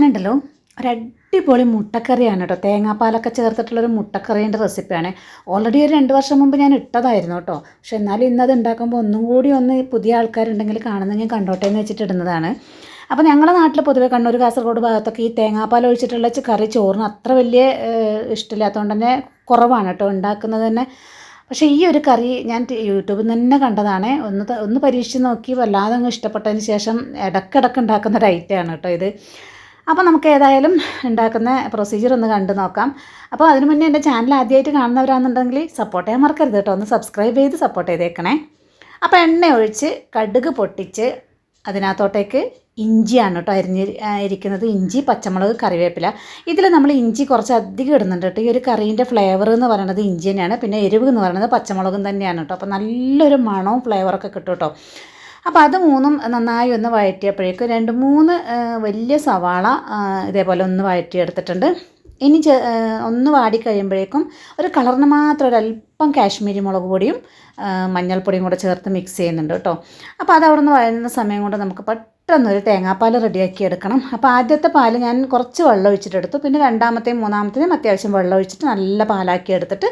ഇന്നുണ്ടല്ലോ ഒരടിപൊളി മുട്ടക്കറിയാണ് കേട്ടോ. തേങ്ങാപ്പാലൊക്കെ ചേർത്തിട്ടുള്ളൊരു മുട്ടക്കറീൻ്റെ റെസിപ്പിയാണ്. ഓൾറെഡി ഒരു 2 വർഷം മുമ്പ് ഞാൻ ഇട്ടതായിരുന്നു കേട്ടോ. പക്ഷെ എന്നാലും ഇന്നത് ഉണ്ടാക്കുമ്പോൾ ഒന്നും കൂടി പുതിയ ആൾക്കാരുണ്ടെങ്കിൽ കാണുന്നെങ്കിൽ കണ്ടോട്ടെ എന്ന് വെച്ചിട്ട് ഇടുന്നതാണ്. അപ്പോൾ ഞങ്ങളുടെ നാട്ടിൽ പൊതുവെ കണ്ണൂർ കാസർഗോഡ് ഭാഗത്തൊക്കെ ഈ തേങ്ങാപ്പാൽ ഒഴിച്ചിട്ടുള്ള കറി ചോറിന് അത്ര വലിയ ഇഷ്ടമില്ലാത്തതുകൊണ്ട് തന്നെ കുറവാണ് കേട്ടോ ഉണ്ടാക്കുന്നത് തന്നെ. പക്ഷേ ഈ ഒരു കറി ഞാൻ യൂട്യൂബിൽ നിന്ന് തന്നെ കണ്ടതാണ്. ഒന്ന് പരീക്ഷിച്ച് നോക്കി വല്ലാതെ അങ്ങ് ഇഷ്ടപ്പെട്ടതിന് ശേഷം ഇടയ്ക്കിടയ്ക്ക് ഉണ്ടാക്കുന്ന ഒരു ഐറ്റമാണ് കേട്ടോ ഇത്. അപ്പോൾ നമുക്ക് ഏതായാലും ഉണ്ടാക്കുന്ന പ്രൊസീജിയർ ഒന്ന് കണ്ടു നോക്കാം. അപ്പോൾ അതിനു മുന്നേ എൻ്റെ ചാനൽ ആദ്യമായിട്ട് കാണുന്നവരാണെന്നുണ്ടെങ്കിൽ സപ്പോർട്ട് ചെയ്യാൻ മറക്കരുത് കേട്ടോ. ഒന്ന് സബ്സ്ക്രൈബ് ചെയ്ത് സപ്പോർട്ട് ചെയ്തേക്കണേ. അപ്പോൾ എണ്ണ ഒഴിച്ച് കടുക് പൊട്ടിച്ച് അതിനകത്തോട്ടേക്ക് ഇഞ്ചിയാണ് കേട്ടോ ഇരിക്കുന്നത്. ഇഞ്ചി, പച്ചമുളക്, കറിവേപ്പില. ഇതിൽ നമ്മൾ ഇഞ്ചി കുറച്ച് അധികം ഇടുന്നുണ്ട് കേട്ടോ. ഈ ഒരു കറീൻ്റെ ഫ്ലേവർ എന്ന് പറയുന്നത് ഇഞ്ചി തന്നെയാണ്. പിന്നെ എരിവ് എന്ന് പറയുന്നത് പച്ചമുളകും തന്നെയാണ് കേട്ടോ. അപ്പോൾ നല്ലൊരു മണവും ഫ്ലേവറൊക്കെ കിട്ടും കേട്ടോ. അപ്പോൾ അത് മൂന്നും നന്നായി ഒന്ന് വഴറ്റിയപ്പോഴേക്കും 2-3 വലിയ സവാള ഇതേപോലെ ഒന്ന് വഴറ്റിയെടുത്തിട്ടുണ്ട്. ഇനി ഒന്ന് വാടിക്കഴിയുമ്പോഴേക്കും ഒരു കളറിന് മാത്രം ഒരല്പം കാശ്മീരി മുളക് പൊടിയും മഞ്ഞൾപ്പൊടിയും കൂടെ ചേർത്ത് മിക്സ് ചെയ്യുന്നുണ്ട് കേട്ടോ. അപ്പോൾ അത് അവിടെ നിന്ന് വഴങ്ങുന്ന സമയം കൊണ്ട് നമുക്ക് പെട്ടെന്നൊരു തേങ്ങാപ്പാൽ റെഡിയാക്കി എടുക്കണം. അപ്പോൾ ആദ്യത്തെ പാൽ ഞാൻ കുറച്ച് വെള്ളം ഒഴിച്ചിട്ടെടുത്തു. പിന്നെ രണ്ടാമത്തെയും മൂന്നാമത്തെയും അത്യാവശ്യം വെള്ളം ഒഴിച്ചിട്ട് നല്ല പാലാക്കി എടുത്തിട്ട്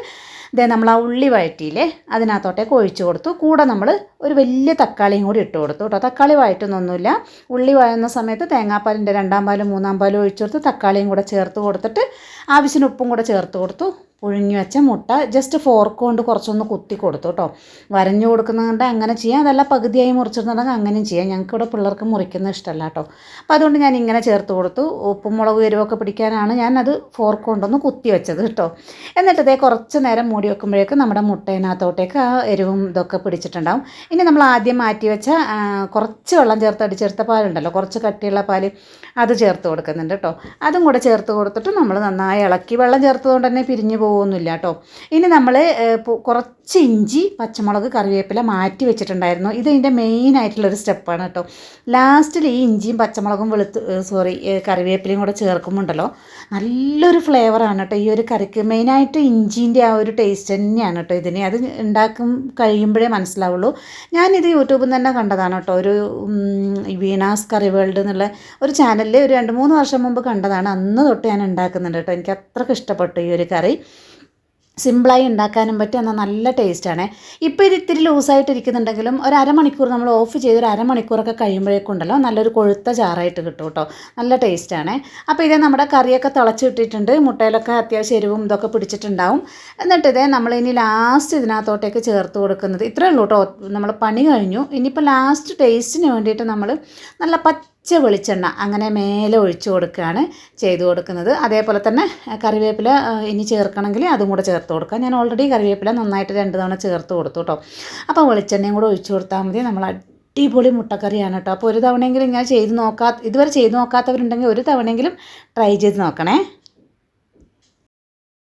നമ്മൾ ആ ഉള്ളി വഴറ്റിയില്ലേ അതിനകത്തോട്ടേക്ക് ഒഴിച്ചു കൊടുത്തു. കൂടെ നമ്മൾ ഒരു വലിയ തക്കാളിയും കൂടി ഇട്ട് കൊടുത്തു കേട്ടോ. തക്കാളി വഴറ്റുന്നൊന്നുമില്ല. ഉള്ളി വഴന്ന സമയത്ത് തേങ്ങാപ്പാലിൻ്റെ 2-ാം പാലും 3-ാം പാലും ഒഴിച്ചു കൊടുത്ത് തക്കാളിയും കൂടെ ചേർത്ത് കൊടുത്തിട്ട് ആവശ്യത്തിന് ഉപ്പും കൂടെ ചേർത്ത് കൊടുത്തു. പുഴുങ്ങി വെച്ച മുട്ട ജസ്റ്റ് ഫോർക്ക് കൊണ്ട് കുറച്ചൊന്ന് കുത്തി കൊടുത്തു കേട്ടോ. വരഞ്ഞു കൊടുക്കുന്നുണ്ട് അങ്ങനെ ചെയ്യാം. അതല്ല പകുതിയായി മുറിച്ചിട്ടുണ്ടെങ്കിൽ അങ്ങനെയും ചെയ്യാം. ഞങ്ങൾക്കിവിടെ പിള്ളേർക്ക് മുറിക്കുന്നത് ഇഷ്ടമല്ല കേട്ടോ. അപ്പോൾ അതുകൊണ്ട് ഞാൻ ഇങ്ങനെ ചേർത്ത് കൊടുത്തു. ഉപ്പും മുളകും എരിവൊക്കെ പിടിക്കാനാണ് ഞാനത് ഫോർക്ക് കൊണ്ടൊന്ന് കുത്തി വെച്ചത് കേട്ടോ. എന്നിട്ട് ഇതേ കുറച്ച് നേരം മൂടി വെക്കുമ്പോഴേക്കും നമ്മുടെ മുട്ടയിനകത്തോട്ടേക്ക് ആ എരിവും ഇതൊക്കെ പിടിച്ചിട്ടുണ്ടാവും. ഇനി നമ്മൾ ആദ്യം മാറ്റി വെച്ച കുറച്ച് വെള്ളം ചേർത്ത് അടിച്ചെടുത്ത പാലുണ്ടല്ലോ, കുറച്ച് കട്ടിയുള്ള പാല്, അത് ചേർത്ത് കൊടുക്കുന്നുണ്ട് കേട്ടോ. അതും കൂടെ ചേർത്ത് കൊടുത്തിട്ട് നമ്മൾ നന്നായി ഇളക്കി. വെള്ളം ചേർത്തതുകൊണ്ട് തന്നെ പിരിഞ്ഞു പോകുന്നില്ല കേട്ടോ. ഇനി നമ്മൾ കുറച്ച് ഇഞ്ചി, പച്ചമുളക്, കറിവേപ്പില മാറ്റി വെച്ചിട്ടുണ്ടായിരുന്നു. ഇത് ഇതിൻ്റെ മെയിനായിട്ടുള്ളൊരു സ്റ്റെപ്പാണ് കേട്ടോ. ലാസ്റ്റിൽ ഈ ഇഞ്ചിയും പച്ചമുളകും കറിവേപ്പിലയും കൂടെ ചേർക്കുമ്പോണ്ടല്ലോ നല്ലൊരു ഫ്ലേവറാണ് കേട്ടോ ഈ ഒരു കറിക്ക്. മെയിനായിട്ട് ഇഞ്ചീൻ്റെ ആ ഒരു ടേസ്റ്റ് തന്നെയാണ് കേട്ടോ ഇതിന്. അത് ഉണ്ടാക്കും കഴിയുമ്പോഴേ മനസ്സിലാവുള്ളൂ. ഞാനിത് യൂട്യൂബിൽ നിന്ന് തന്നെ കണ്ടതാണ് കേട്ടോ. ഒരു വീണാസ് കറി വേൾഡ് എന്നുള്ള ഒരു ചാനലിൽ ഒരു 2-3 വർഷം മുമ്പ് കണ്ടതാണ്. അന്ന് തൊട്ട് ഞാൻ ഉണ്ടാക്കുന്നുണ്ട് കേട്ടോ. എനിക്ക് അത്രയ്ക്ക് ഇഷ്ടപ്പെട്ടു ഈ ഒരു കറി. സിമ്പിളായി ഉണ്ടാക്കാനും പറ്റും, എന്നാൽ നല്ല ടേസ്റ്റാണ്. ഇപ്പോൾ ഇത് ഇത്തിരി ലൂസായിട്ട് ഇരിക്കുന്നുണ്ടെങ്കിലും ഒരു അരമണിക്കൂർ നമ്മൾ ഓഫ് ചെയ്ത് ഒരു അരമണിക്കൂറൊക്കെ കഴിയുമ്പോഴേക്കും ഉണ്ടല്ലോ നല്ലൊരു കൊഴുത്ത ചാറായിട്ട് കിട്ടും കേട്ടോ. നല്ല ടേസ്റ്റാണ്. അപ്പോൾ ഇതേ നമ്മുടെ കറിയൊക്കെ തിളച്ചിട്ടിട്ടുണ്ട്. മുട്ടയിലൊക്കെ അത്യാവശ്യം എരിവും ഇതൊക്കെ പിടിച്ചിട്ടുണ്ടാവും. എന്നിട്ട് ഇതേ നമ്മളിനി ലാസ്റ്റ് ഇതിനകത്തോട്ടേക്ക് ചേർത്ത് കൊടുക്കുന്നത് ഇത്രയേ ഉള്ളൂ കേട്ടോ. നമ്മൾ പണി കഴിഞ്ഞു. ഇനിയിപ്പോൾ ലാസ്റ്റ് ടേസ്റ്റിന് വേണ്ടിയിട്ട് നമ്മൾ നല്ല പച്ച വെളിച്ചെണ്ണ അങ്ങനെ മേലെ ഒഴിച്ചു കൊടുക്കുകയാണ് ചെയ്തു കൊടുക്കുന്നത്. അതേപോലെ തന്നെ കറിവേപ്പില ഇനി ചേർക്കണമെങ്കിൽ അതും കൂടെ ചേർത്ത് കൊടുക്കാം. ഞാൻ ഓൾറെഡി കറിവേപ്പില നന്നായിട്ട് 2 തവണ ചേർത്ത് കൊടുത്തു കേട്ടോ. അപ്പോൾ വെളിച്ചെണ്ണയും കൂടെ ഒഴിച്ചു കൊടുത്താൽ മതി. നമ്മൾ അടിപൊളി മുട്ടക്കറിയാണ് കേട്ടോ. അപ്പോൾ ഒരു തവണയെങ്കിലും ഇങ്ങനെ ഇതുവരെ ചെയ്ത് നോക്കാത്തവരുണ്ടെങ്കിൽ ഒരു തവണയെങ്കിലും ട്രൈ ചെയ്ത് നോക്കണേ.